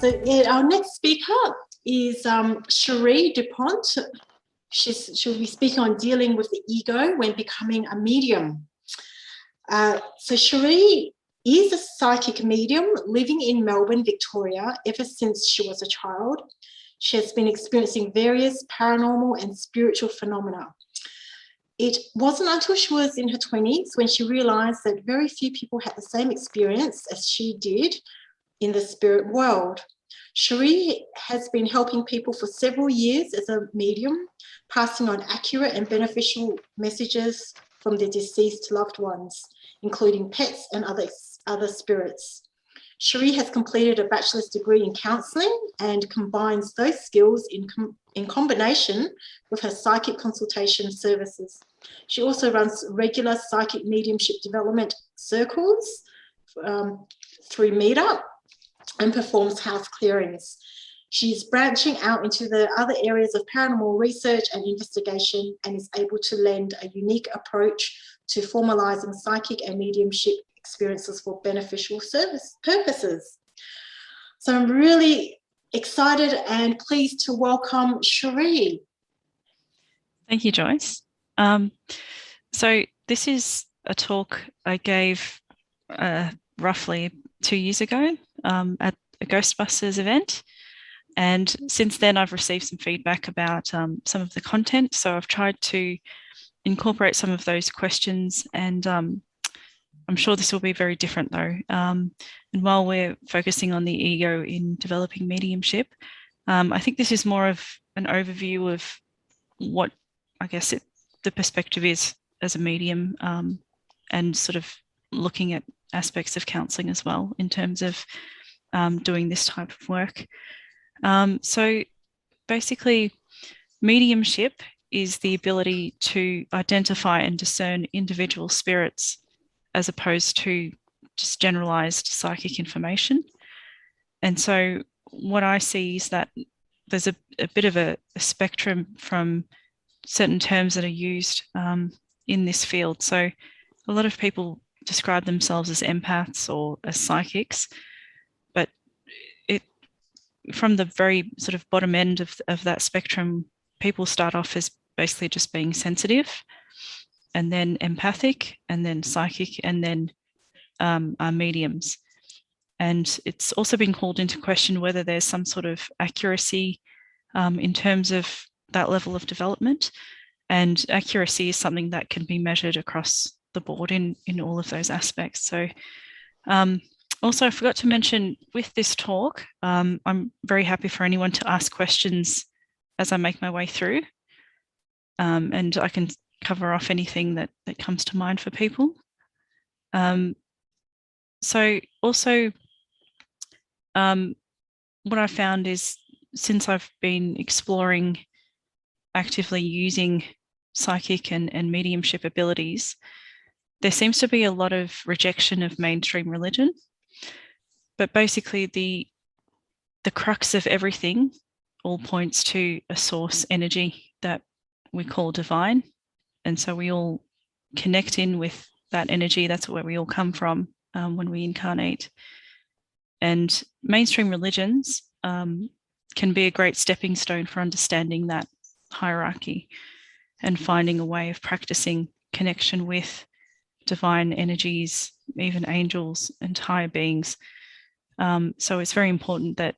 So yeah, our next speaker is Cherie Dupont. She'll be speaking on dealing with the ego when becoming a medium. So Cherie is a psychic medium living in Melbourne, Victoria, ever since she was a child. She has been experiencing various paranormal and spiritual phenomena. It wasn't until she was in her 20s when she realised that very few people had the same experience as she did in the spirit world. Cherie has been helping people for several years as a medium, passing on accurate and beneficial messages from their deceased loved ones, including pets and other spirits. Cherie has completed a bachelor's degree in counselling and combines those skills in combination with her psychic consultation services. She also runs regular psychic mediumship development circles through Meetup and performs house clearings. She's branching out into the other areas of paranormal research and investigation and is able to lend a unique approach to formalising psychic and mediumship experiences for beneficial service purposes. So I'm really excited and pleased to welcome Cherie. Thank you, Joyce. So this is a talk I gave roughly 2 years ago at a Ghostbusters event. And since then, I've received some feedback about some of the content. So I've tried to incorporate some of those questions, and I'm sure this will be very different though. And while we're focusing on the ego in developing mediumship, I think this is more of an overview of what I guess the perspective is as a medium, and sort of looking at aspects of counselling as well in terms of doing this type of work. So basically, mediumship is the ability to identify and discern individual spirits as opposed to just generalized psychic information. And so what I see is that there's a bit of a spectrum from certain terms that are used in this field. So a lot of people describe themselves as empaths or as psychics, but from the very sort of bottom end of that spectrum, people start off as basically just being sensitive, and then empathic, and then psychic, and then are mediums. And it's also been called into question whether there's some sort of accuracy in terms of that level of development. And accuracy is something that can be measured across the board in all of those aspects. So also, I forgot to mention with this talk, I'm very happy for anyone to ask questions as I make my way through, and I can cover off anything that comes to mind for people. So also, what I found is since I've been exploring actively using psychic and mediumship abilities, there seems to be a lot of rejection of mainstream religion. But basically the crux of everything all points to a source energy that we call divine. And so we all connect in with that energy. That's where we all come from when we incarnate. And mainstream religions can be a great stepping stone for understanding that hierarchy and finding a way of practicing connection with divine energies, even angels and higher beings. So it's very important that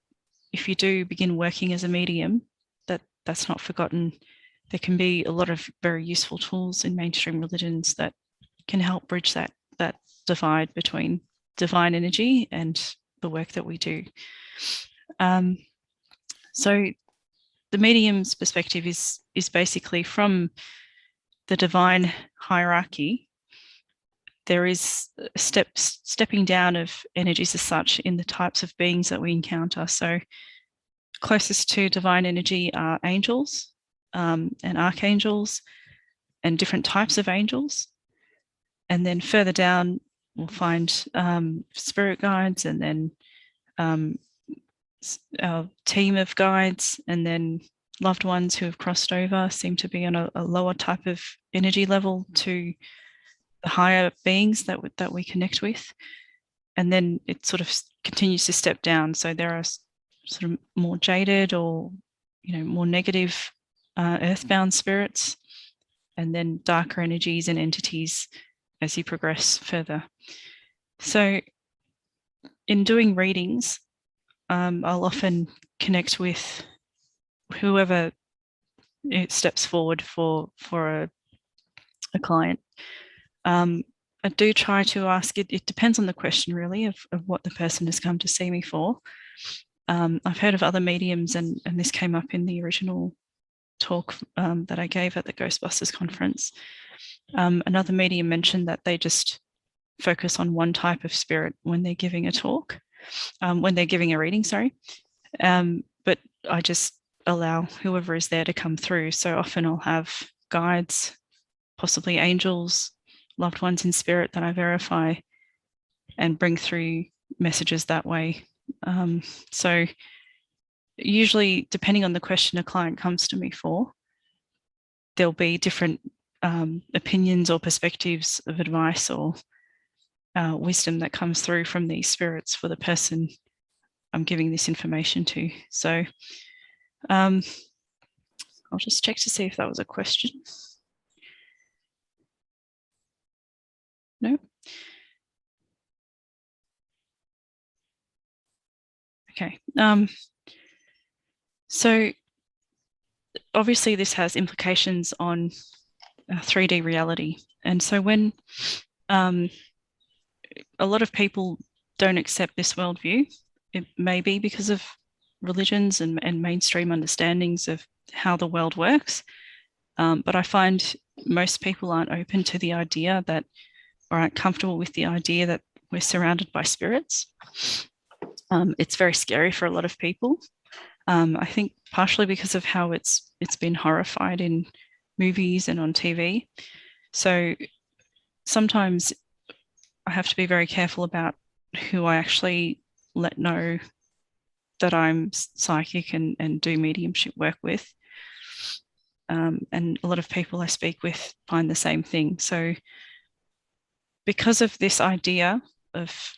if you do begin working as a medium, that's not forgotten. There can be a lot of very useful tools in mainstream religions that can help bridge that divide between divine energy and the work that we do. So the medium's perspective is basically from the divine hierarchy. There is stepping down of energies as such in the types of beings that we encounter. So closest to divine energy are angels and archangels and different types of angels. And then further down, we'll find spirit guides, and then our team of guides, and then loved ones who have crossed over seem to be on a lower type of energy level to the higher beings that we connect with. And then it sort of continues to step down. So there are sort of more jaded or, more negative earthbound spirits, and then darker energies and entities as you progress further. So in doing readings, I'll often connect with whoever steps forward for a client. I do try to ask it. It depends on the question, really, of what the person has come to see me for. I've heard of other mediums, and this came up in the original talk that I gave at the Ghostbusters conference. Another medium mentioned that they just focus on one type of spirit when they're giving a talk, when they're giving a reading, sorry. But I just allow whoever is there to come through. So often I'll have guides, possibly angels, loved ones in spirit that I verify and bring through messages that way. So usually, depending on the question a client comes to me for, there'll be different opinions or perspectives of advice or wisdom that comes through from these spirits for the person I'm giving this information to. So I'll just check to see if that was a question. No? Okay. So obviously this has implications on 3D reality. And so when a lot of people don't accept this worldview, it may be because of religions and mainstream understandings of how the world works. But I find most people aren't open to the idea that, or aren't comfortable with the idea that we're surrounded by spirits. It's very scary for a lot of people. I think partially because of how it's been horrified in movies and on TV. So sometimes I have to be very careful about who I actually let know that I'm psychic and do mediumship work with. And a lot of people I speak with find the same thing. So because of this idea of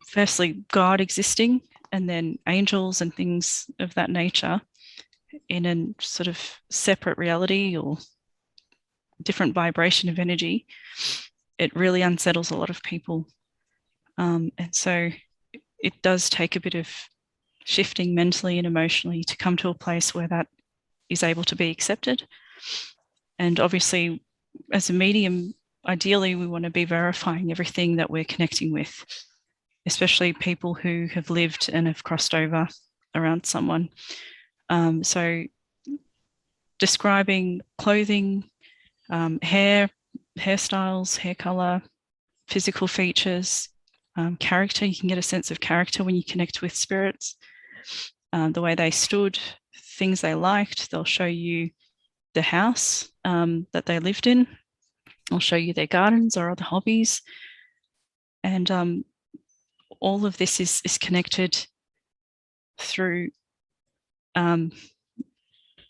firstly God existing and then angels and things of that nature in a sort of separate reality or different vibration of energy, it really unsettles a lot of people. And so it does take a bit of shifting mentally and emotionally to come to a place where that is able to be accepted. And obviously, as a medium, ideally, we want to be verifying everything that we're connecting with, especially people who have lived and have crossed over around someone. So describing clothing, hairstyles, hair color, physical features, character. You can get a sense of character when you connect with spirits, the way they stood, things they liked. They'll show you the house that they lived in. I'll show you their gardens or other hobbies. And all of this is connected through,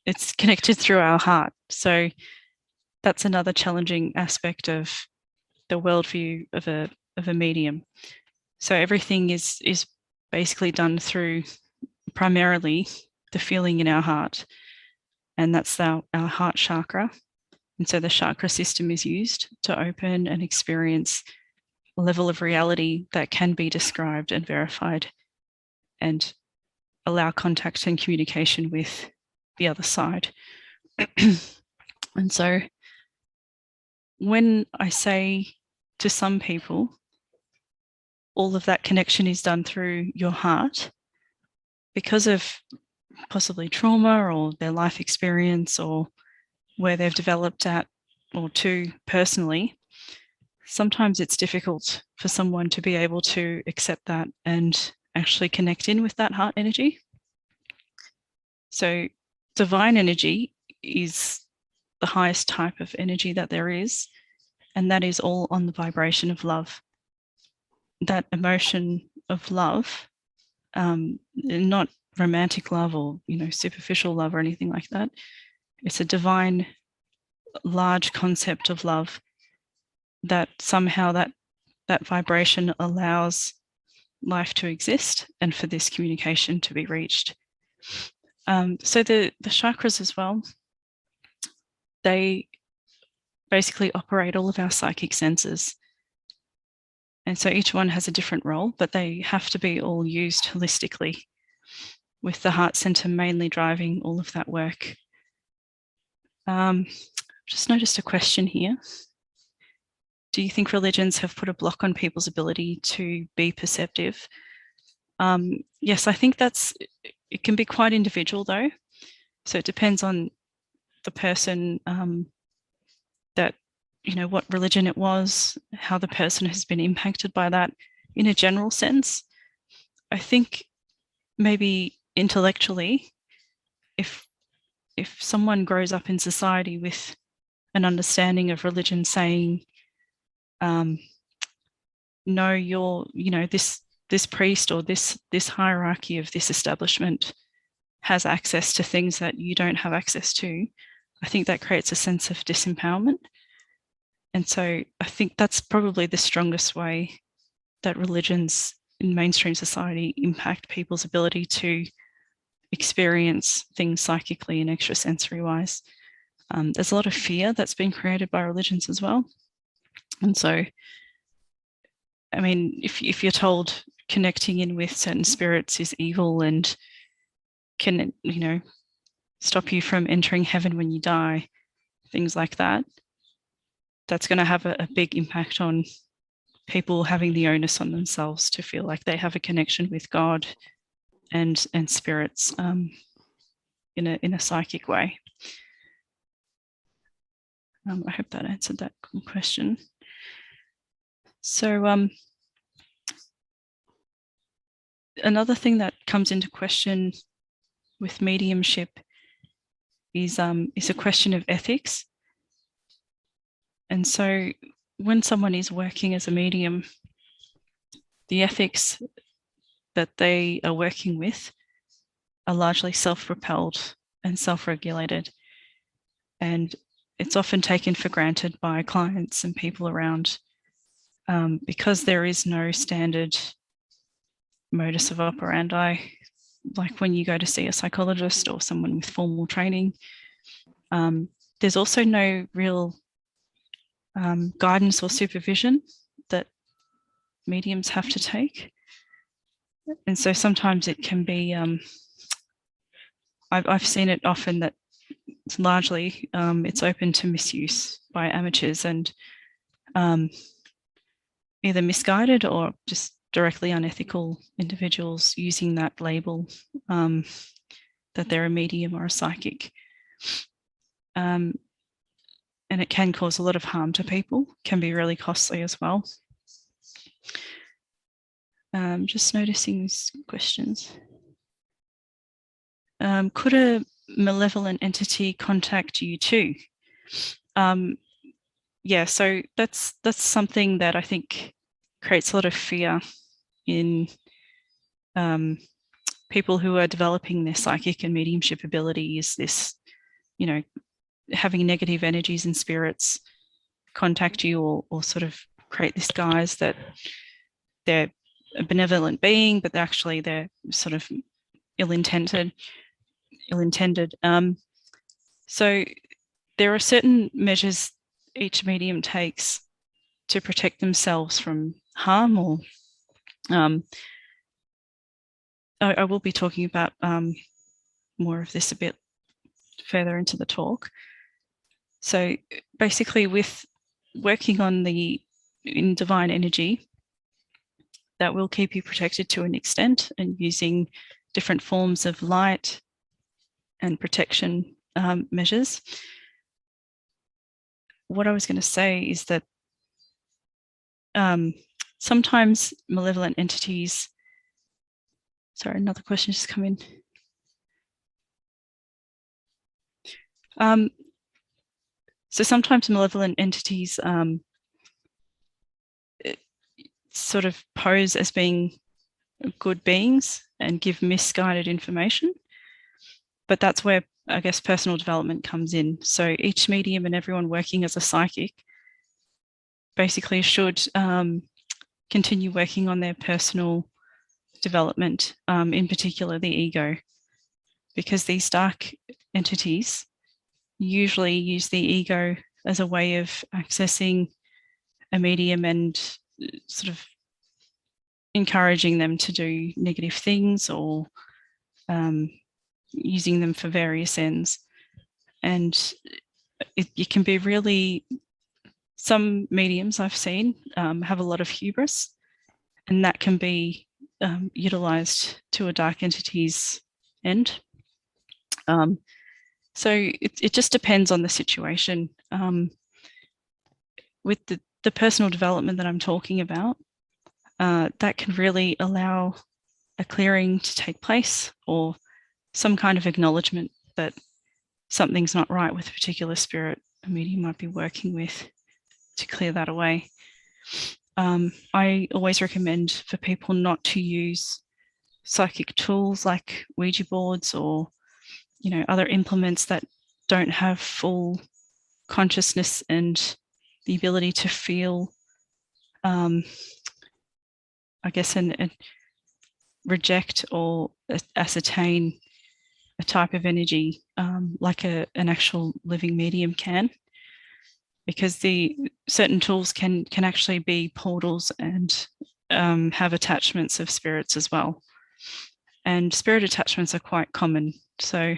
it's connected through our heart. So that's another challenging aspect of the worldview of a medium. So everything is basically done through primarily the feeling in our heart, and that's our heart chakra. And so the chakra system is used to open and experience a level of reality that can be described and verified and allow contact and communication with the other side. And so when I say to some people, all of that connection is done through your heart, because of possibly trauma or their life experience or where they've developed at or to personally, sometimes it's difficult for someone to be able to accept that and actually connect in with that heart energy. So divine energy is the highest type of energy that there is, and that is all on the vibration of love. That emotion of love, not romantic love or superficial love or anything like that. It's a divine, large concept of love that somehow that vibration allows life to exist and for this communication to be reached. So the chakras as well, they basically operate all of our psychic senses. And so each one has a different role, but they have to be all used holistically, with the heart center mainly driving all of that work. Just noticed a question here. Do you think religions have put a block on people's ability to be perceptive? Yes, I think it can be quite individual though. So it depends on the person, that, what religion it was, how the person has been impacted by that. In a general sense, I think maybe intellectually, if someone grows up in society with an understanding of religion saying, no, you're, this priest or this hierarchy of this establishment has access to things that you don't have access to, I think that creates a sense of disempowerment. And so I think that's probably the strongest way that religions in mainstream society impact people's ability to experience things psychically and extrasensory wise. There's a lot of fear that's been created by religions as well. And so, I mean, if you're told connecting in with certain spirits is evil and can, stop you from entering heaven when you die, things like that, that's going to have a big impact on people having the onus on themselves to feel like they have a connection with God and spirits in a psychic way. I hope that answered that question. So another thing that comes into question with mediumship is a question of ethics. And so when someone is working as a medium, the ethics that they are working with are largely self-propelled and self-regulated. And it's often taken for granted by clients and people around, because there is no standard modus of operandi, like when you go to see a psychologist or someone with formal training. There's also no real guidance or supervision that mediums have to take. And so sometimes it can be, I've seen it often that it's largely it's open to misuse by amateurs and either misguided or just directly unethical individuals using that label that they're a medium or a psychic. And it can cause a lot of harm to people, can be really costly as well. Just noticing these questions. Could a malevolent entity contact you too? Yeah, so that's something that I think creates a lot of fear in people who are developing their psychic and mediumship ability, is this, having negative energies and spirits contact you or sort of create this guise that they're a benevolent being, but they're sort of ill-intended. So there are certain measures each medium takes to protect themselves from harm, or I will be talking about more of this a bit further into the talk. So basically, with working in divine energy, that will keep you protected to an extent, and using different forms of light and protection measures. What I was going to say is that sometimes malevolent entities, sorry, another question just come in. So sometimes malevolent entities sort of pose as being good beings and give misguided information. But that's where, I guess, personal development comes in. So each medium and everyone working as a psychic basically should continue working on their personal development, in particular the ego, because these dark entities usually use the ego as a way of accessing a medium and sort of encouraging them to do negative things, or using them for various ends. And it can be really, some mediums I've seen have a lot of hubris, and that can be utilized to a dark entity's end. So it just depends on the situation. With the personal development that I'm talking about, that can really allow a clearing to take place, or some kind of acknowledgement that something's not right with a particular spirit a medium might be working with, to clear that away. I always recommend for people not to use psychic tools like Ouija boards, or other implements that don't have full consciousness and the ability to feel, I guess, and reject or ascertain a type of energy like an actual living medium can, because the certain tools can actually be portals and have attachments of spirits as well. And spirit attachments are quite common. So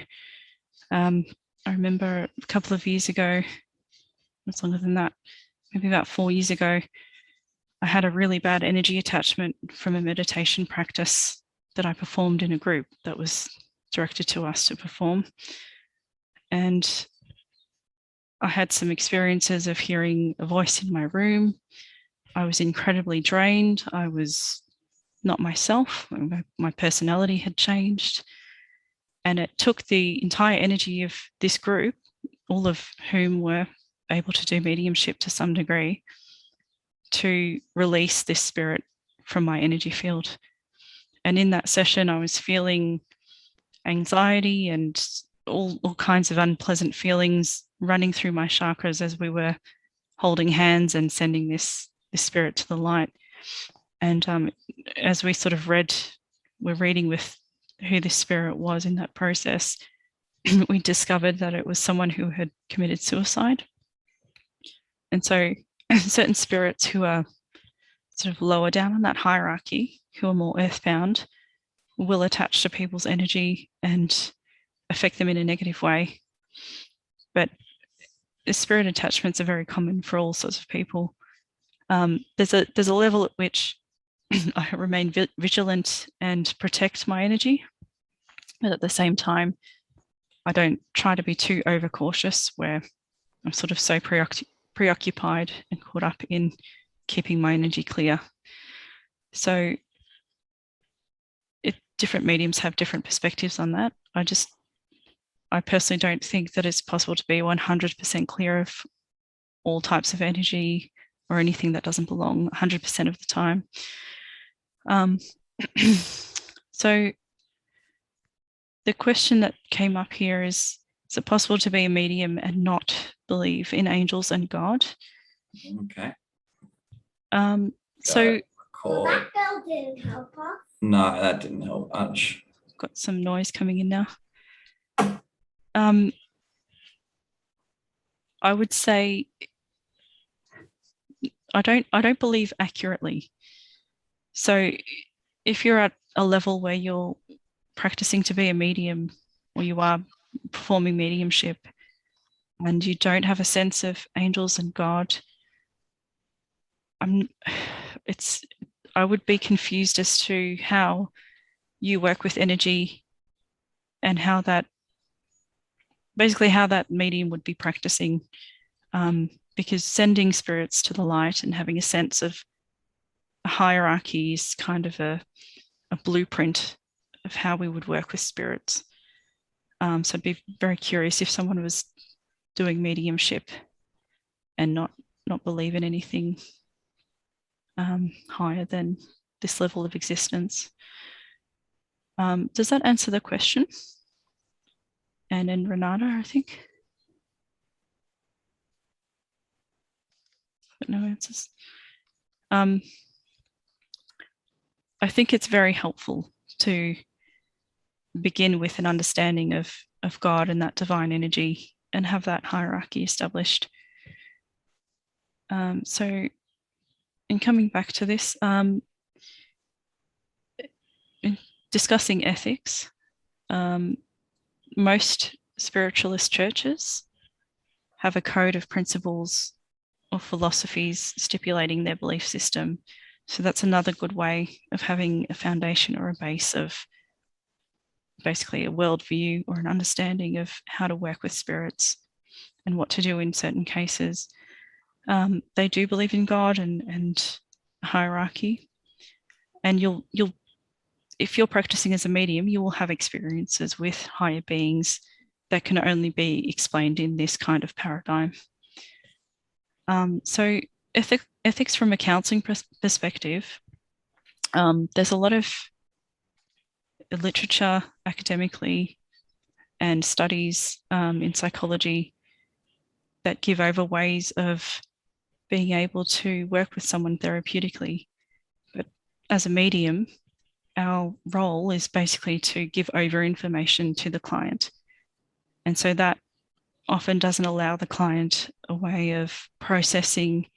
I remember a couple of years ago, it's longer than that, maybe about 4 years ago, I had a really bad energy attachment from a meditation practice that I performed in a group that was directed to us to perform. And I had some experiences of hearing a voice in my room. I was incredibly drained. I was not myself. My personality had changed. And it took the entire energy of this group, all of whom were able to do mediumship to some degree, to release this spirit from my energy field. And in that session, I was feeling anxiety and all kinds of unpleasant feelings running through my chakras as we were holding hands and sending this spirit to the light. And as we sort of we're reading with who this spirit was in that process, we discovered that it was someone who had committed suicide. And so certain spirits who are sort of lower down on that hierarchy, who are more earthbound, will attach to people's energy and affect them in a negative way. But the spirit attachments are very common for all sorts of people. There's a level at which I remain vigilant and protect my energy, but at the same time, I don't try to be too overcautious, where I'm sort of so preoccupied and caught up in keeping my energy clear. So different mediums have different perspectives on that. I personally don't think that it's possible to be 100% clear of all types of energy or anything that doesn't belong 100% of the time. So the question that came up here is it possible to be a medium and not believe in angels and God? Okay. So that bell didn't help us. No, that didn't help much. Got some noise coming in now. I would say I don't believe accurately. So if you're at a level where you're practicing to be a medium, or you are performing mediumship, and you don't have a sense of angels and God, I would be confused as to how you work with energy and how that medium would be practicing, because sending spirits to the light and having a sense of a hierarchy is kind of a blueprint of how we would work with spirits. So I'd be very curious if someone was doing mediumship and not believe in anything higher than this level of existence. Does that answer the question? And then Renata, I think. But no answers. I think it's very helpful to begin with an understanding of God and that divine energy and have that hierarchy established. So in coming back to this, in discussing ethics, most spiritualist churches have a code of principles or philosophies stipulating their belief system. So that's another good way of having a foundation or a base of basically a worldview or an understanding of how to work with spirits and what to do in certain cases. They do believe in God and hierarchy, and you'll if you're practicing as a medium, you will have experiences with higher beings that can only be explained in this kind of paradigm. So ethics from a counselling perspective, there's a lot of literature academically and studies in psychology that give over ways of being able to work with someone therapeutically. But as a medium, our role is basically to give over information to the client. And so that often doesn't allow the client a way of processing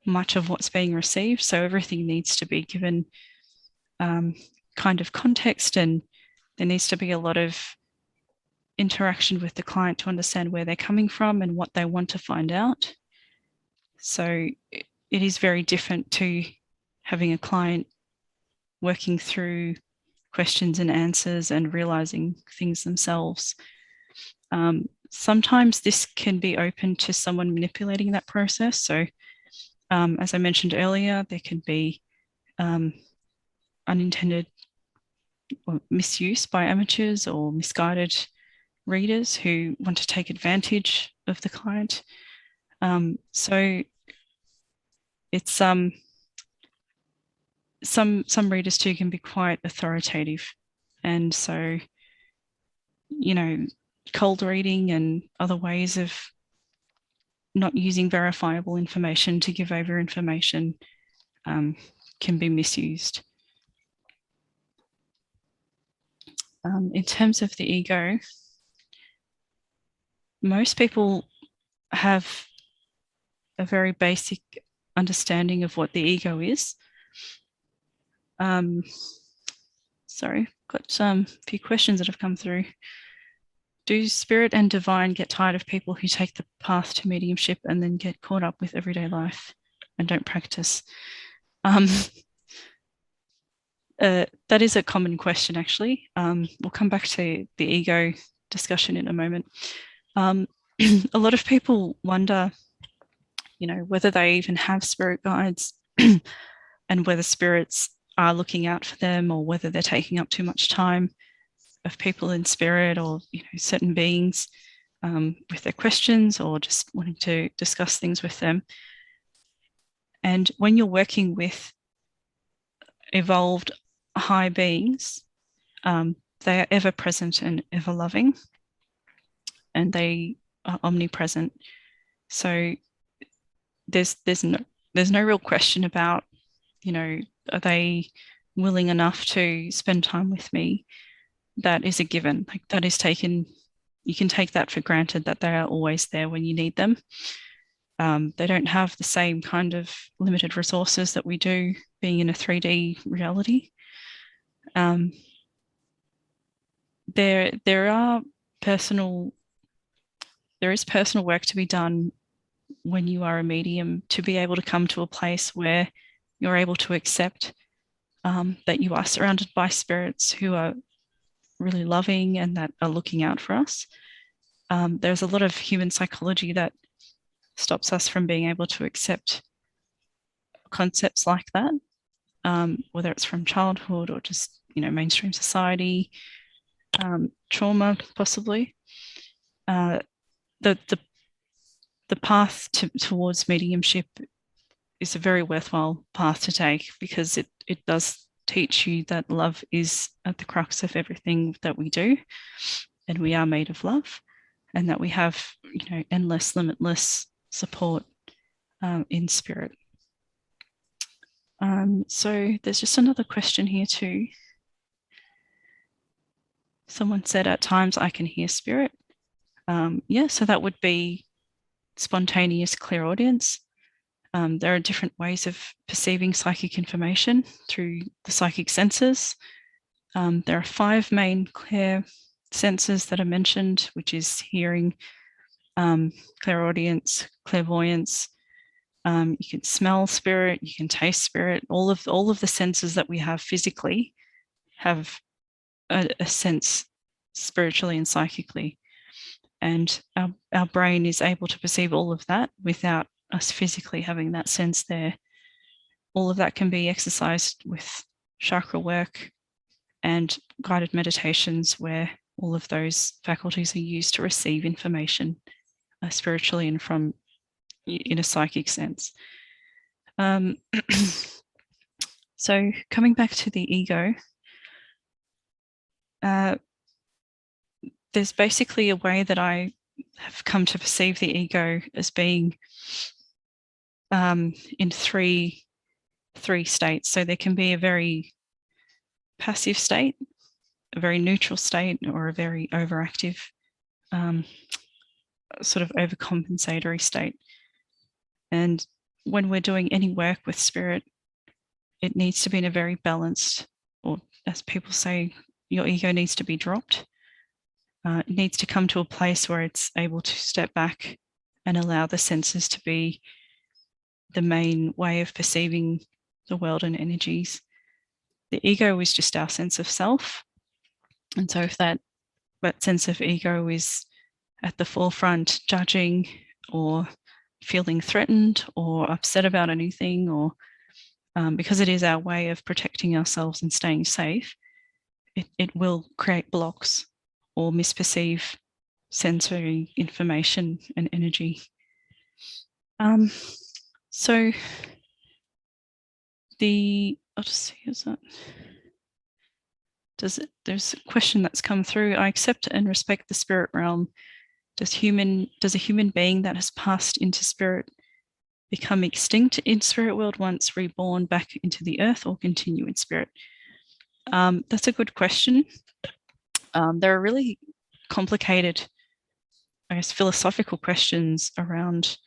much of what's being received. So everything needs to be given kind of context, and there needs to be a lot of interaction with the client to understand where they're coming from and what they want to find out. So it is very different to having a client working through questions and answers and realizing things themselves. Sometimes this can be open to someone manipulating that process. So as I mentioned earlier, there can be unintended misuse by amateurs or misguided readers who want to take advantage of the client. So it's some readers too can be quite authoritative, and so cold reading and other ways of not using verifiable information to give over information can be misused. In terms of the ego, most people have a very basic understanding of what the ego is. Sorry, got a few questions that have come through. Do spirit and divine get tired of people who take the path to mediumship and then get caught up with everyday life and don't practice? That is a common question, actually. We'll come back to the ego discussion in a moment. A lot of people wonder, whether they even have spirit guides and whether spirits are looking out for them, or whether they're taking up too much time of people in spirit, or certain beings with their questions, or just wanting to discuss things with them. And when you're working with evolved high beings, they are ever present and ever loving, and they are omnipresent. So there's no real question about, are they willing enough to spend time with me? That is a given. Like, that is taken, you can take that for granted, that they are always there when you need them. They don't have the same kind of limited resources that we do, being in a 3D reality. There is personal work to be done when you are a medium, to be able to come to a place where you're able to accept that you are surrounded by spirits who are really loving and that are looking out for us. There's a lot of human psychology that stops us from being able to accept concepts like that, whether it's from childhood or just mainstream society, trauma possibly. The path towards mediumship is a very worthwhile path to take, because it does teach you that love is at the crux of everything that we do, and we are made of love, and that we have endless, limitless support in spirit. So there's just another question here too. Someone said at times I can hear spirit. Yeah, so that would be spontaneous clairaudience. There are different ways of perceiving psychic information through the psychic senses. There are 5 main clair senses that are mentioned, which is hearing, clairaudience, clairvoyance. You can smell spirit, you can taste spirit. All of the senses that we have physically have a sense spiritually and psychically. And our brain is able to perceive all of that without us physically having that sense there. All of that can be exercised with chakra work and guided meditations where all of those faculties are used to receive information spiritually and from in a psychic sense. So coming back to the ego, there's basically a way that I have come to perceive the ego as being in three states. So there can be a very passive state, a very neutral state, or a very overactive, sort of overcompensatory state. And when we're doing any work with spirit, it needs to be in a very balanced, or as people say, your ego needs to be dropped. It needs to come to a place where it's able to step back and allow the senses to be the main way of perceiving the world and energies. The ego is just our sense of self. And so if that sense of ego is at the forefront, judging or feeling threatened or upset about anything, or because it is our way of protecting ourselves and staying safe, it will create blocks or misperceive sensory information and energy. So I'll just see, is that, there's a question that's come through. I accept and respect the spirit realm. Does a human being that has passed into spirit become extinct in spirit world once reborn back into the earth, or continue in spirit? That's a good question. There are really complicated, I guess, philosophical questions around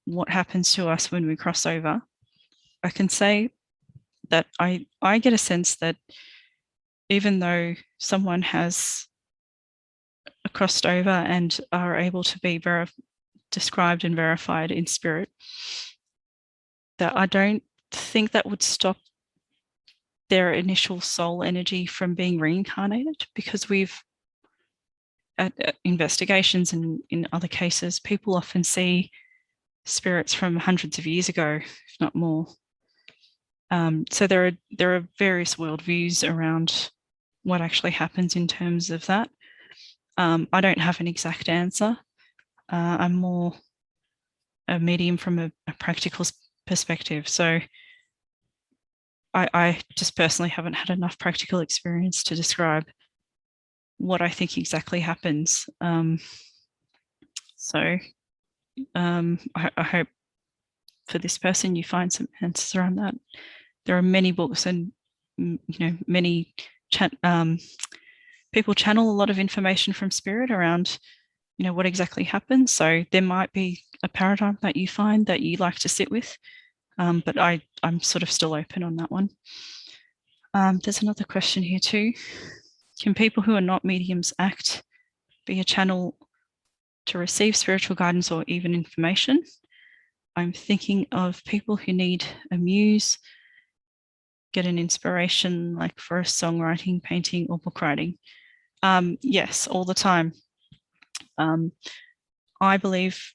what happens to us when we cross over. I can say that I get a sense that even though someone has crossed over and are able to be described and verified in spirit, that I don't think that would stop their initial soul energy from being reincarnated, because we've, at investigations and in other cases, people often see spirits from hundreds of years ago, if not more. So there are various worldviews around what actually happens in terms of that. I don't have an exact answer. I'm more a medium from a practical perspective. So I just personally haven't had enough practical experience to describe what I think exactly happens. So I hope for this person you find some answers around that. There are many books and many people channel a lot of information from spirit around what exactly happens. So there might be a paradigm that you find that you like to sit with, but I'm sort of still open on that one. There's another question here too. Can people who are not mediums be a channel to receive spiritual guidance or even information? I'm thinking of people who need a muse, get an inspiration, like for a songwriting, painting, or book writing. Yes, all the time. I believe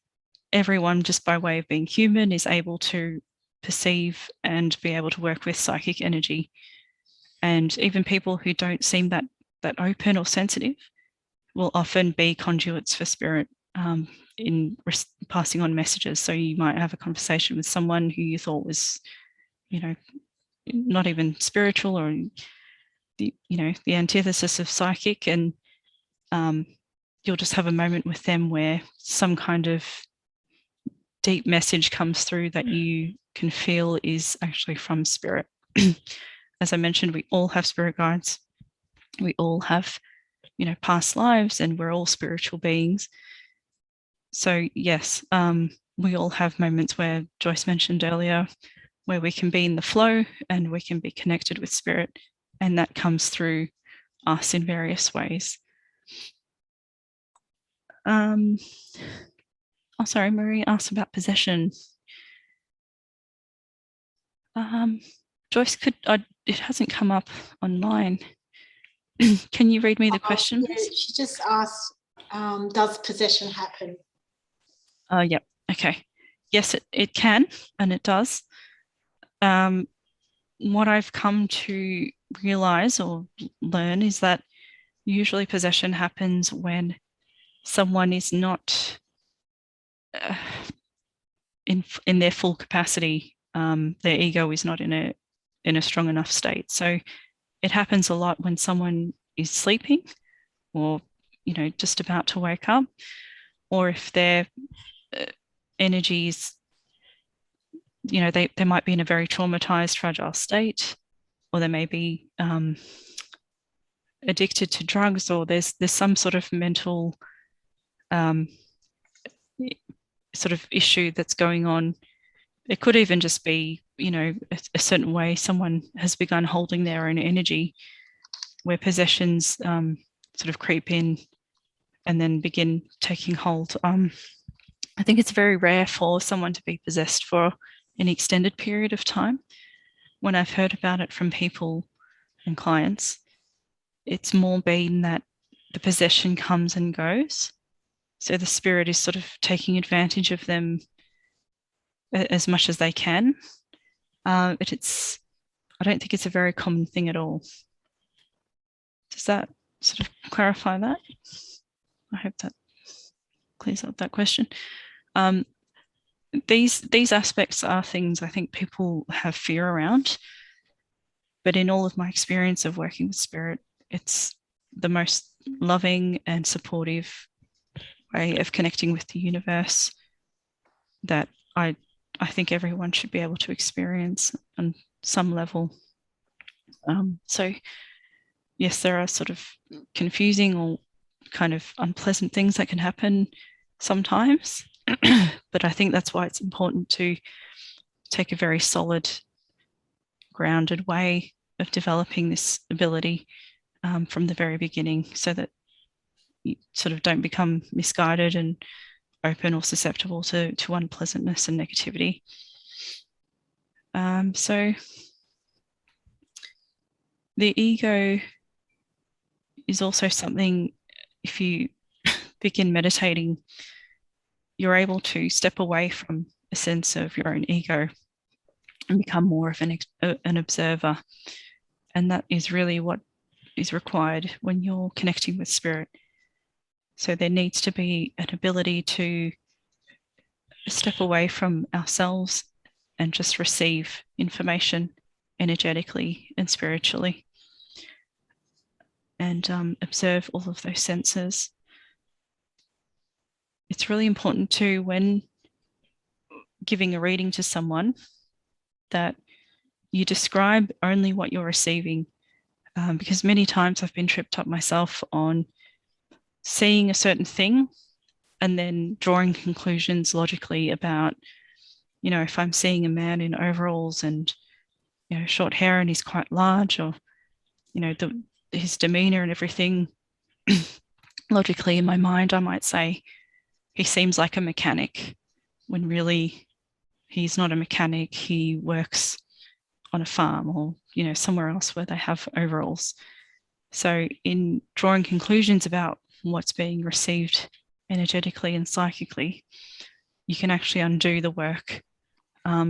everyone, just by way of being human, is able to perceive and be able to work with psychic energy. And even people who don't seem that open or sensitive will often be conduits for spirit in passing on messages. So you might have a conversation with someone who you thought was, not even spiritual, or the antithesis of psychic, and you'll just have a moment with them where some kind of deep message comes through that you can feel is actually from spirit. As I mentioned, we all have spirit guides. We all have, past lives, and we're all spiritual beings. So yes, we all have moments where Joyce mentioned earlier, where we can be in the flow and we can be connected with spirit, and that comes through us in various ways. Sorry, Marie asked about possession. Joyce, it hasn't come up online. Can you read me the question? Yeah, she just asked, does possession happen? Yeah, okay. Yes, it can, and it does. What I've come to realize or learn is that usually possession happens when someone is not in their full capacity. Their ego is not in a strong enough state. So it happens a lot when someone is sleeping, or just about to wake up, or if their energies, they might be in a very traumatized, fragile state, or they may be addicted to drugs, or there's some sort of mental sort of issue that's going on. It could even just be, a certain way someone has begun holding their own energy, where possessions sort of creep in and then begin taking hold. I think it's very rare for someone to be possessed for an extended period of time. When I've heard about it from people and clients, it's more been that the possession comes and goes. So the spirit is sort of taking advantage of them as much as they can. But I don't think it's a very common thing at all. Does that sort of clarify that? I hope that clears up that question. These aspects are things I think people have fear around, but in all of my experience of working with spirit, it's the most loving and supportive way of connecting with the universe that I think everyone should be able to experience on some level. So yes, there are sort of confusing or kind of unpleasant things that can happen sometimes, but I think that's why it's important to take a very solid, grounded way of developing this ability from the very beginning, so that you sort of don't become misguided and open or susceptible to unpleasantness and negativity. So the ego is also something, if you begin meditating, you're able to step away from a sense of your own ego and become more of an observer. And that is really what is required when you're connecting with spirit. So there needs to be an ability to step away from ourselves and just receive information energetically and spiritually, and observe all of those senses. It's really important too, when giving a reading to someone, that you describe only what you're receiving, because many times I've been tripped up myself on seeing a certain thing and then drawing conclusions logically about, if I'm seeing a man in overalls and, short hair and he's quite large, or, his demeanor and everything, logically in my mind, I might say he seems like a mechanic, when really he's not a mechanic. He works on a farm, or, somewhere else where they have overalls. So in drawing conclusions about what's being received energetically and psychically, you can actually undo the work.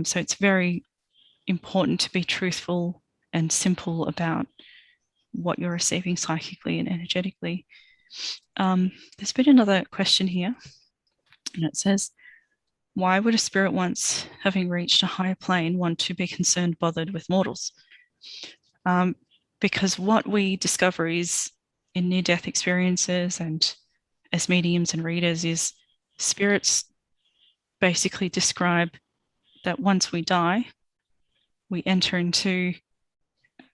So it's very important to be truthful and simple about what you're receiving psychically and energetically. There's been another question here, and it says, why would a spirit, once having reached a higher plane, want to be concerned, bothered with mortals? Because what we discover is, in near-death experiences and as mediums and readers, is spirits basically describe that once we die, we enter into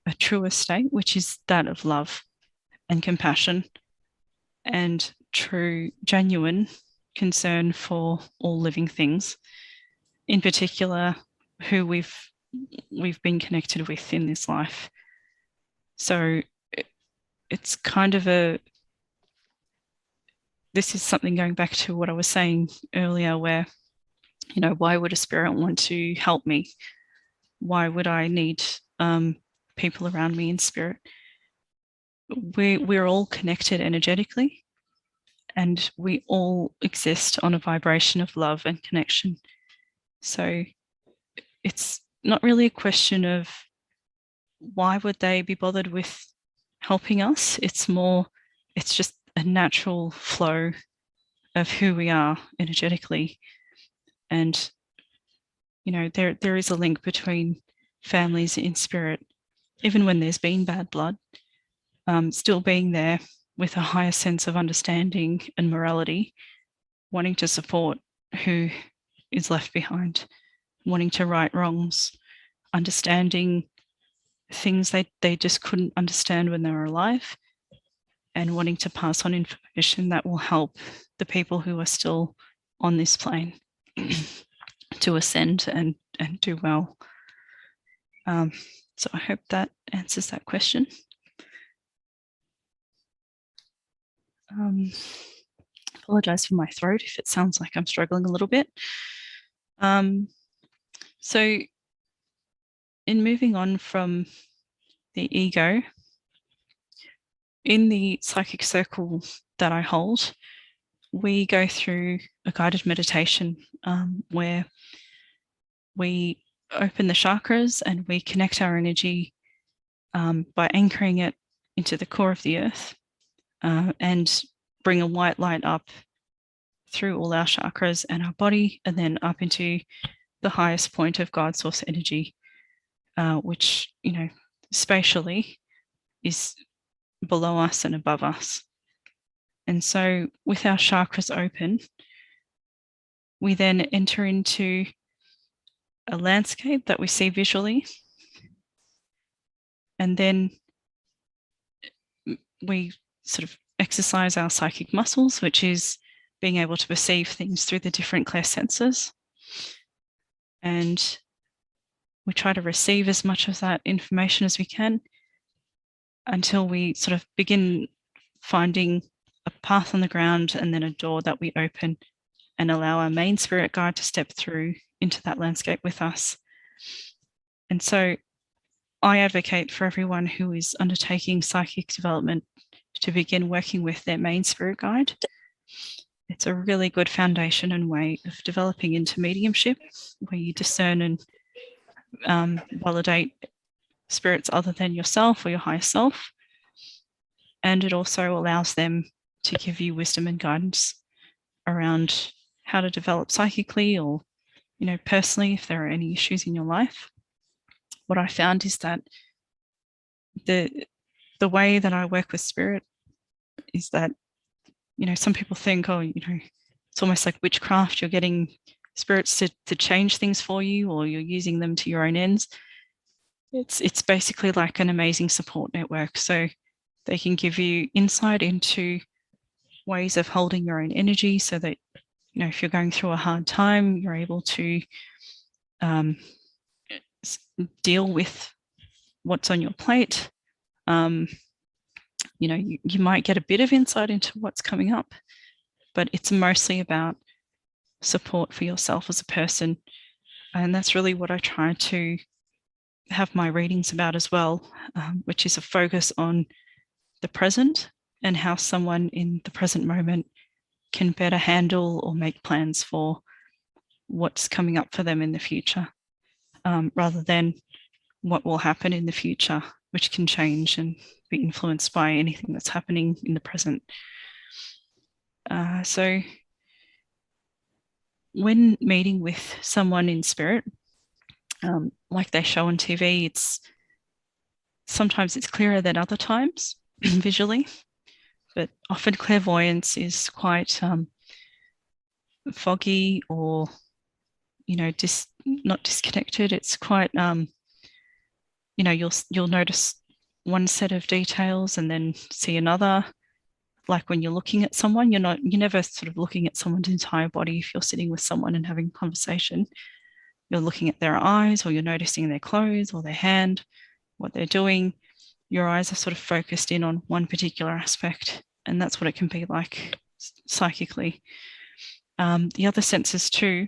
a truer state, which is that of love and compassion and true, genuine concern for all living things, in particular who we've been connected with in this life. So it's kind of this is something going back to what I was saying earlier, where, why would a spirit want to help me? Why would I need people around me in spirit? We're all connected energetically, and we all exist on a vibration of love and connection. So it's not really a question of why would they be bothered with helping us. It's just a natural flow of who we are energetically. And, there is a link between families in spirit, even when there's been bad blood, still being there with a higher sense of understanding and morality, wanting to support who is left behind, wanting to right wrongs, understanding things they just couldn't understand when they were alive, and wanting to pass on information that will help the people who are still on this plane to ascend and do well. So I hope that answers that question. Apologize for my throat if it sounds like I'm struggling a little bit. So in moving on from the ego, in the psychic circle that I hold, we go through a guided meditation where we open the chakras and we connect our energy by anchoring it into the core of the earth and bring a white light up through all our chakras and our body, and then up into the highest point of God source energy, which, spatially is below us and above us. And so with our chakras open, we then enter into a landscape that we see visually. And then we sort of exercise our psychic muscles, which is being able to perceive things through the different clair senses. And we try to receive as much of that information as we can until we sort of begin finding a path on the ground and then a door that we open and allow our main spirit guide to step through into that landscape with us. And so I advocate for everyone who is undertaking psychic development to begin working with their main spirit guide. It's a really good foundation and way of developing into mediumship, where you discern and validate spirits other than yourself or your higher self. And it also allows them to give you wisdom and guidance around how to develop psychically, or, personally, if there are any issues in your life. What I found is that the way that I work with spirit is that, some people think, it's almost like witchcraft. You're getting spirits to change things for you, or you're using them to your own ends. It's basically like an amazing support network. So they can give you insight into ways of holding your own energy, so that, if you're going through a hard time, you're able to deal with what's on your plate. You might get a bit of insight into what's coming up, but it's mostly about support for yourself as a person. And that's really what I try to have my readings about as well, which is a focus on the present and how someone in the present moment can better handle or make plans for what's coming up for them in the future, rather than what will happen in the future, which can change and be influenced by anything that's happening in the present. So when meeting with someone in spirit, like they show on TV, sometimes it's clearer than other times visually, but often clairvoyance is quite foggy or not disconnected. It's quite, you'll notice one set of details and then see another. Like when you're looking at someone, you're never sort of looking at someone's entire body. If you're sitting with someone and having a conversation, you're looking at their eyes, or you're noticing their clothes or their hand, what they're doing. Your eyes are sort of focused in on one particular aspect, and that's what it can be like psychically. The other senses too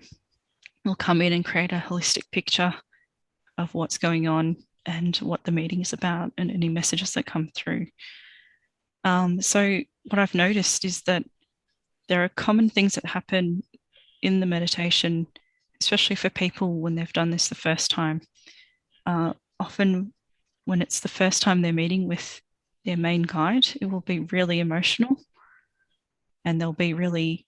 will come in and create a holistic picture of what's going on and what the meeting is about and any messages that come through. So what I've noticed is that there are common things that happen in the meditation, especially for people when they've done this the first time. Often when it's the first time they're meeting with their main guide, it will be really emotional, and they'll be really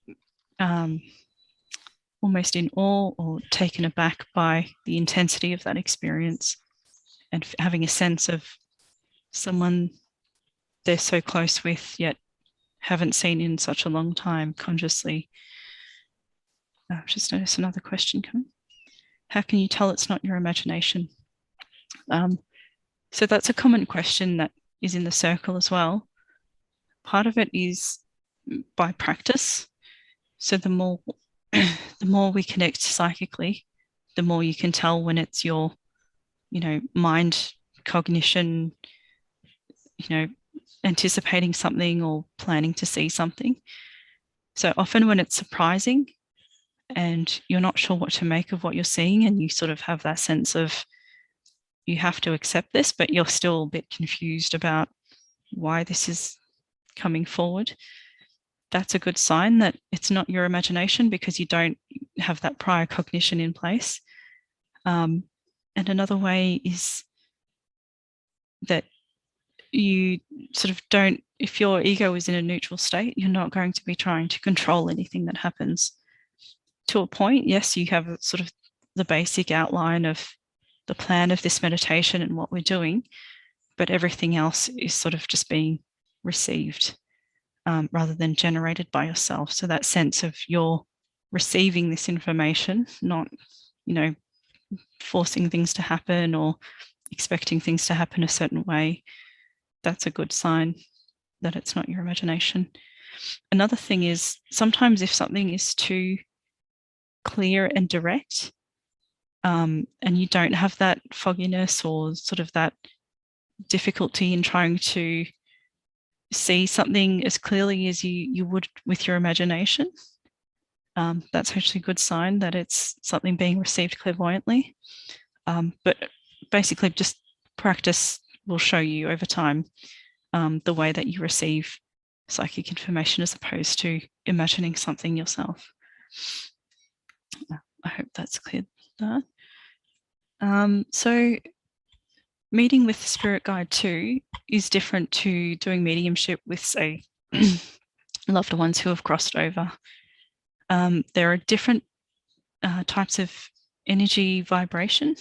almost in awe or taken aback by the intensity of that experience, and having a sense of someone they're so close with yet haven't seen in such a long time consciously. I've just noticed another question coming. How can you tell it's not your imagination? So that's a common question that is in the circle as well. Part of it is by practice. So the more we connect psychically, the more you can tell when it's your, mind cognition, anticipating something or planning to see something. So often when it's surprising and you're not sure what to make of what you're seeing, and you sort of have that sense of you have to accept this, but you're still a bit confused about why this is coming forward, that's a good sign that it's not your imagination, because you don't have that prior cognition in place. And another way is that you sort of don't, if your ego is in a neutral state, you're not going to be trying to control anything that happens. To a point, yes, you have sort of the basic outline of the plan of this meditation and what we're doing, but everything else is sort of just being received rather than generated by yourself. So that sense of you're receiving this information, not, forcing things to happen or expecting things to happen a certain way, that's a good sign that it's not your imagination. Another thing is sometimes if something is too clear and direct, and you don't have that fogginess or sort of that difficulty in trying to see something as clearly as you would with your imagination, that's actually a good sign that it's something being received clairvoyantly. But basically just practice will show you over time the way that you receive psychic information as opposed to imagining something yourself. I hope that's clear. So meeting with the spirit guide too is different to doing mediumship with, say, loved ones who have crossed over. There are different types of energy vibration.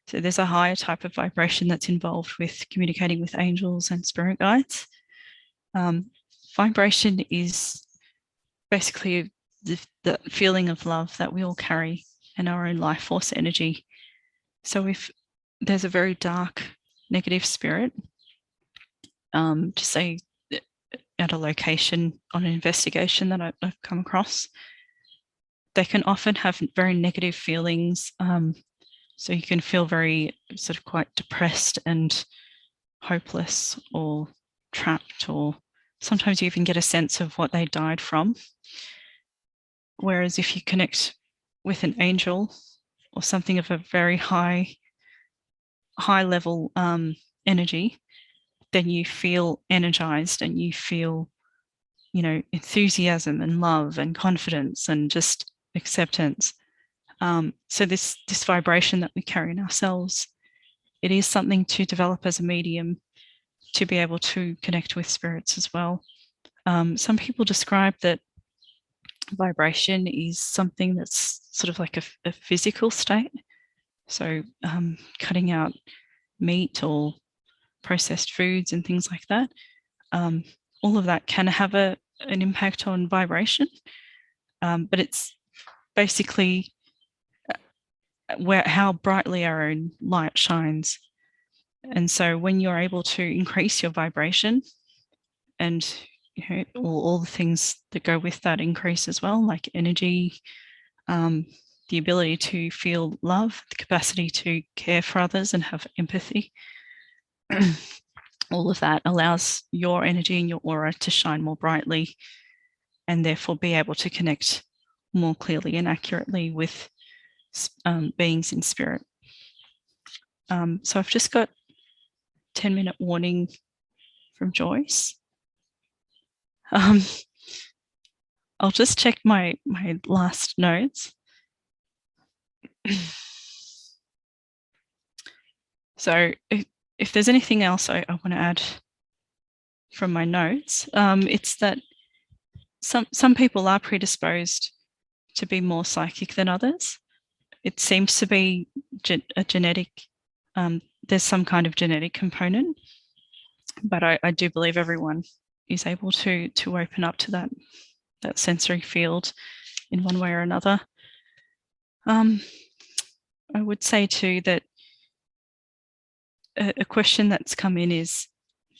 So there's a higher type of vibration that's involved with communicating with angels and spirit guides. Vibration is basically the feeling of love that we all carry in our own life force energy. So if there's a very dark, negative spirit, to say at a location on an investigation that I've come across, they can often have very negative feelings. So you can feel very sort of quite depressed and hopeless or trapped, or sometimes you even get a sense of what they died from. Whereas if you connect with an angel or something of a very high level energy, then you feel energized and you feel, enthusiasm and love and confidence and just acceptance. So this vibration that we carry in ourselves, it is something to develop as a medium to be able to connect with spirits as well. Some people describe that vibration is something that's sort of like a physical state. So cutting out meat or processed foods and things like that, all of that can have an impact on vibration, but it's basically how brightly our own light shines. And so when you're able to increase your vibration, and all the things that go with that increase as well, like energy, the ability to feel love, the capacity to care for others and have empathy, all of that allows your energy and your aura to shine more brightly, and therefore be able to connect more clearly and accurately with beings in spirit. So I've just got 10-minute warning from Joyce. I'll just check my last notes. So if there's anything else I want to add from my notes, it's that some people are predisposed to be more psychic than others. It seems to be a genetic, there's some kind of genetic component, but I do believe everyone is able to open up to that sensory field in one way or another. I would say too that a question that's come in is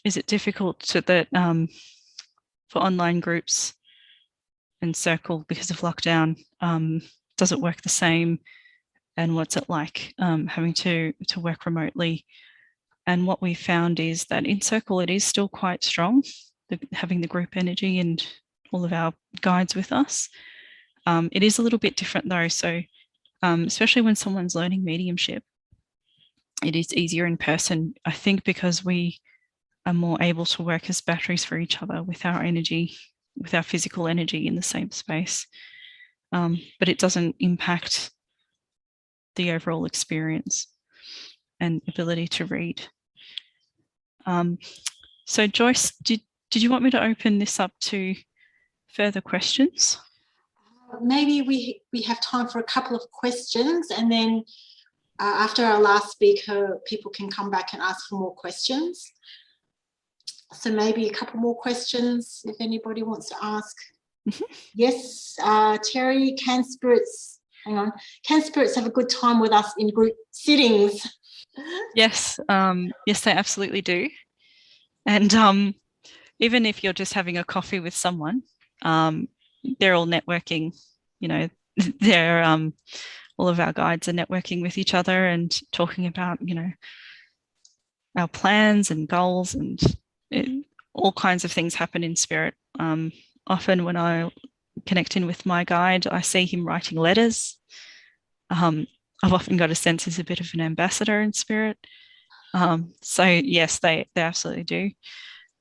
it difficult for online groups and Circle because of lockdown? Does it work the same? And what's it like having to work remotely? And what we found is that in Circle, it is still quite strong, having the group energy and all of our guides with us. It is a little bit different though. So especially when someone's learning mediumship, it is easier in person, I think, because we are more able to work as batteries for each other with our energy, with our physical energy in the same space. But it doesn't impact the overall experience and ability to read. So Joyce, did you want me to open this up to further questions? Maybe we have time for a couple of questions, and then after our last speaker, people can come back and ask for more questions. So maybe a couple more questions if anybody wants to ask. Mm-hmm. Yes, Cherie, can spirits have a good time with us in group sittings? Yes, yes, they absolutely do. And even if you're just having a coffee with someone, they're all networking, they're all of our guides are networking with each other and talking about, our plans and goals, and all kinds of things happen in spirit. Often when I connect in with my guide, I see him writing letters. I've often got a sense he's a bit of an ambassador in spirit. So yes, they absolutely do.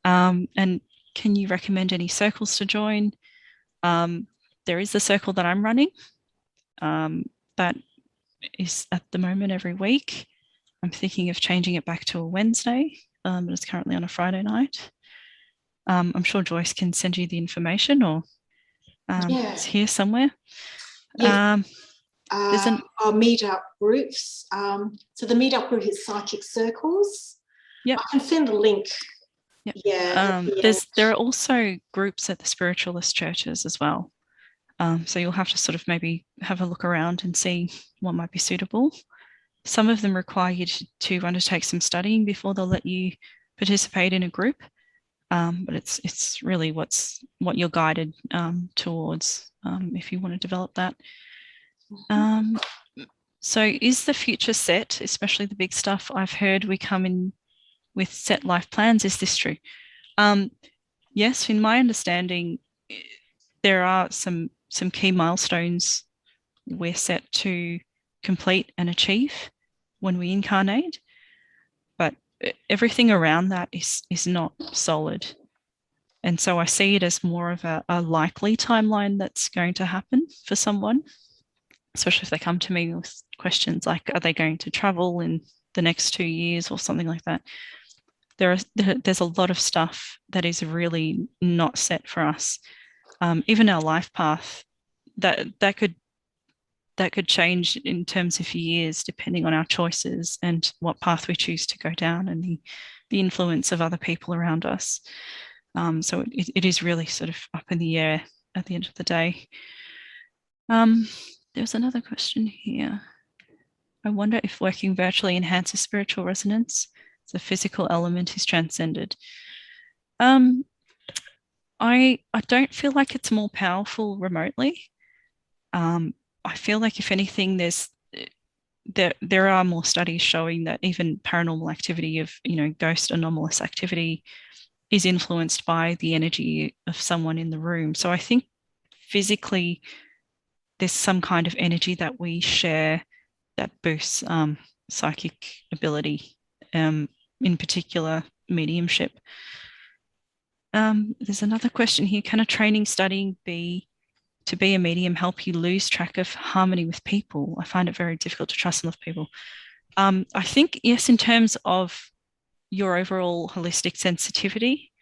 And can you recommend any circles to join? There is the circle that I'm running. That is at the moment every week. I'm thinking of changing it back to a Wednesday, but it's currently on a Friday night. I'm sure Joyce can send you the information, or it's here somewhere. Yes. Our meetup groups. So the meetup group is Psychic Circles. Yep. I can send a link. Yep. Yeah. There are also groups at the spiritualist churches as well. So you'll have to sort of maybe have a look around and see what might be suitable. Some of them require you to undertake some studying before they'll let you participate in a group. But it's really what you're guided towards if you want to develop that. So is the future set, especially the big stuff? I've heard we come in with set life plans. Is this true? Yes, in my understanding, there are some key milestones we're set to complete and achieve when we incarnate, but everything around that is not solid. And so I see it as more of a likely timeline that's going to happen for someone, especially if they come to me with questions like, are they going to travel in the next 2 years or something like that? There's a lot of stuff that is really not set for us. Even our life path, that could change in terms of years, depending on our choices and what path we choose to go down, and the influence of other people around us. So it is really sort of up in the air at the end of the day. There's another question here. I wonder if working virtually enhances spiritual resonance. The physical element is transcended. I don't feel like it's more powerful remotely. I feel like if anything, there are more studies showing that even paranormal activity of, ghost anomalous activity is influenced by the energy of someone in the room. So I think physically there's some kind of energy that we share that boosts psychic ability, in particular mediumship. There's another question here. Can a training studying to be a medium help you lose track of harmony with people? I find it very difficult to trust enough people. I think, yes, in terms of your overall holistic sensitivity,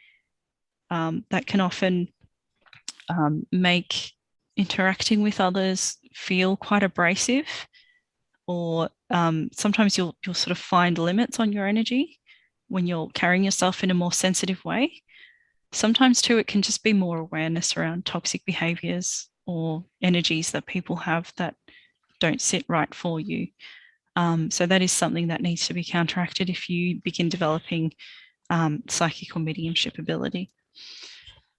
that can often make interacting with others feel quite abrasive, or sometimes you'll sort of find limits on your energy when you're carrying yourself in a more sensitive way. Sometimes too, it can just be more awareness around toxic behaviors or energies that people have that don't sit right for you. So that is something that needs to be counteracted if you begin developing psychic or mediumship ability.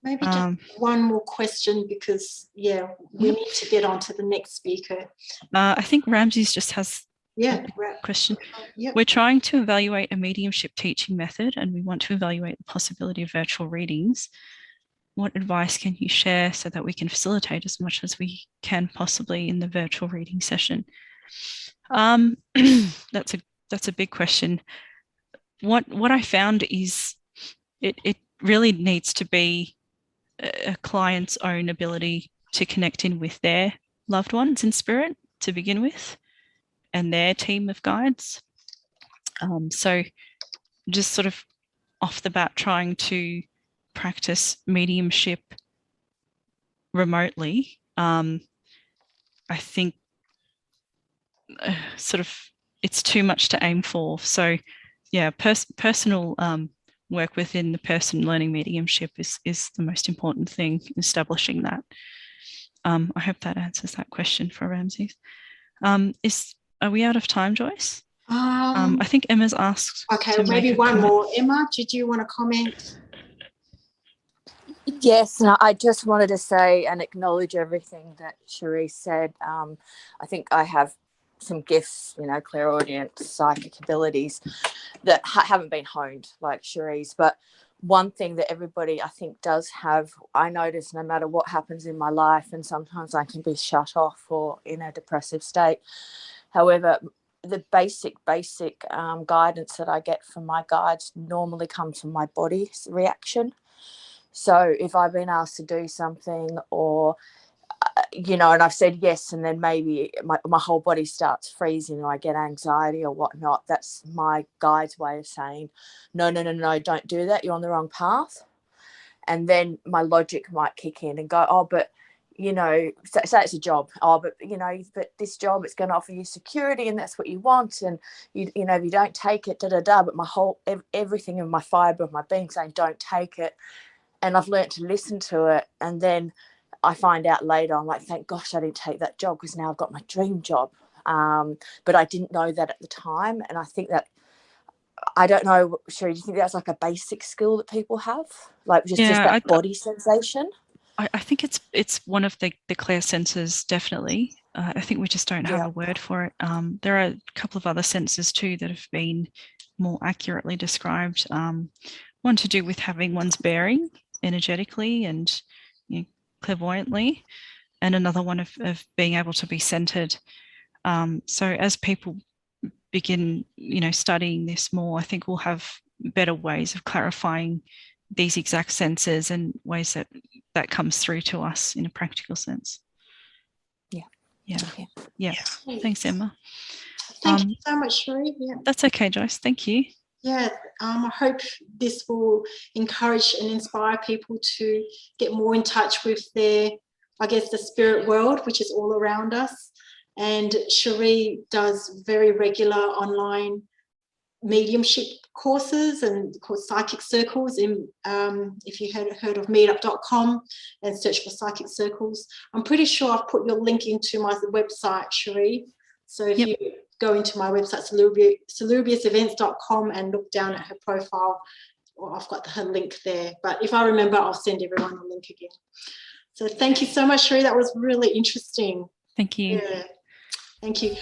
Maybe just one more question, because we need to get on to the next speaker. I think Ramsey's just has a question. Yep. We're trying to evaluate a mediumship teaching method, and we want to evaluate the possibility of virtual readings. What advice can you share so that we can facilitate as much as we can possibly in the virtual reading session? That's a big question. What I found is it really needs to be a client's own ability to connect in with their loved ones in spirit to begin with, and their team of guides. So just sort of off the bat, trying to practice mediumship remotely, I think sort of it's too much to aim for. So yeah, personal work within the person learning mediumship is the most important thing, establishing that. I hope that answers that question for Ramses. Are we out of time, Joyce? I think Emma's asked. Okay, maybe one more. Emma, did you want to comment? Yes, and I just wanted to say and acknowledge everything that Cherie said. I think I have some gifts, clairaudient, psychic abilities that haven't been honed like Cherie's. But one thing that everybody, I think, does have, I notice no matter what happens in my life, and sometimes I can be shut off or in a depressive state. However, the basic guidance that I get from my guides normally comes from my body's reaction. So if I've been asked to do something, or and I've said yes, and then maybe my whole body starts freezing, or I get anxiety or whatnot, that's my guide's way of saying, no, don't do that. You're on the wrong path. And then my logic might kick in and go, oh, but, say it's a job. Oh, but, but this job, it's going to offer you security and that's what you want. And, if you don't take it, but my whole, everything in my fibre of my being saying, don't take it. And I've learned to listen to it. And then I find out later, I'm like, thank gosh I didn't take that job, because now I've got my dream job. But I didn't know that at the time. And I think that, I don't know, Cherie, do you think that's like a basic skill that people have? Like just that body sensation? I think it's one of the clear senses, definitely. I think we just don't have a word for it. There are a couple of other senses too that have been more accurately described. One to do with having one's bearing energetically and clairvoyantly, and another one of being able to be centered. So as people begin, studying this more, I think we'll have better ways of clarifying these exact senses and ways that comes through to us in a practical sense. Yeah. Thanks, Emma. Thank you so much, Cherie. Yeah. That's okay, Joyce. Thank you. Yeah, I hope this will encourage and inspire people to get more in touch with their, the spirit world, which is all around us. And Cherie does very regular online mediumship courses and called psychic circles. If you had heard of meetup.com and search for psychic circles, I'm pretty sure I've put your link into my website, Cherie. So if you go into my website, salubriousevents.com, and look down at her profile. Or I've got her link there. But if I remember, I'll send everyone a link again. So thank you so much, Cherie. That was really interesting. Thank you. Yeah. Thank you.